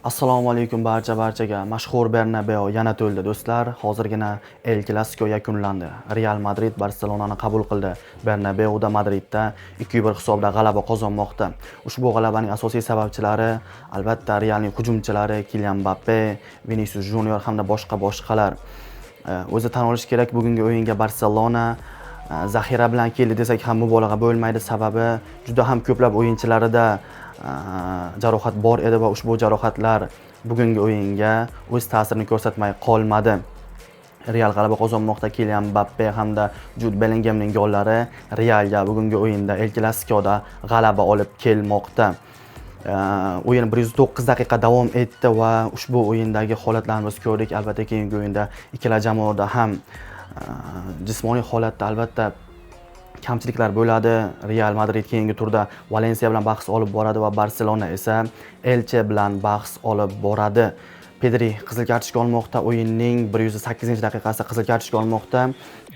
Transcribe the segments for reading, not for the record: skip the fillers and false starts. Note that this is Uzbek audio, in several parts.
Assalomu alaykum barchaga. Mashhur Bernabeu yana to'ldi do'stlar. Hozirgina El Clasico yakunlandi. Real Madrid Barselonani qabul qildi. Bernabeuda Madridda 2-1 hisobda g'alaba qozonmoqda. Ushbu g'alabaning asosiy sababchilari albatta Realning hujumchilari Kylian Mbappe, Vinicius Junior hamda boshqalar. O'zi tan olish kerak, bugungi o'yinga Barselona zaxira bilan keldi desak ham mubolag'a bo'lmaydi. Sababi juda ham ko'plab o'yinchilarida jarohat bor edi va ushbu jarohatlar bugungi o'yinga o'z ta'sirini ko'rsatmay qolmadi. Real g'alaba qozonmoqda. Kylian Mbappe hamda Jude Bellinghamning gollari Realga bugungi o'yinda El Clasicoda g'alaba olib kelmoqda. O'yin 109 daqiqa davom etdi va ushbu o'yindagi holatlarni biz ko'rdik. Albatta keyingi o'yinda ikkala jamoada ham jismoniy holatda albatta kamchiliklar bo'ladi. Real Madrid keyingi turda Valensiya bilan bahs olib boradi va Barselona esa Elche bilan bahs olib boradi. Pedri qizil kartochka olmoqda. O'yinning 108-daqiqasida qizil kartochka olmoqda.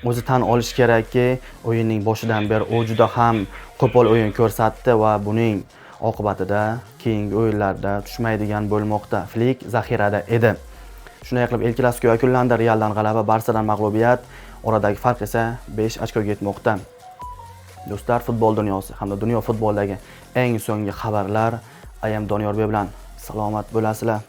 O'zi tan olish kerakki, o'yinning boshidan beri u juda ham qo'pol o'yin ko'rsatdi va buning oqibatida keyingi o'yinlarda tushmaydigan bo'lmoqda. Flik zaxirada edi. Shunday qilib El Clasico yakunlandi. Realdan g'alaba, Barsadan mag'lubiyat. Oradagi farq esa 5 ochkoga yetmoqda. Do'stlar, futbol dunyosi hamda dunyo futbolidagi eng so'nggi xabarlar I am Doniyorbek bilan salomat bo'lasizlar.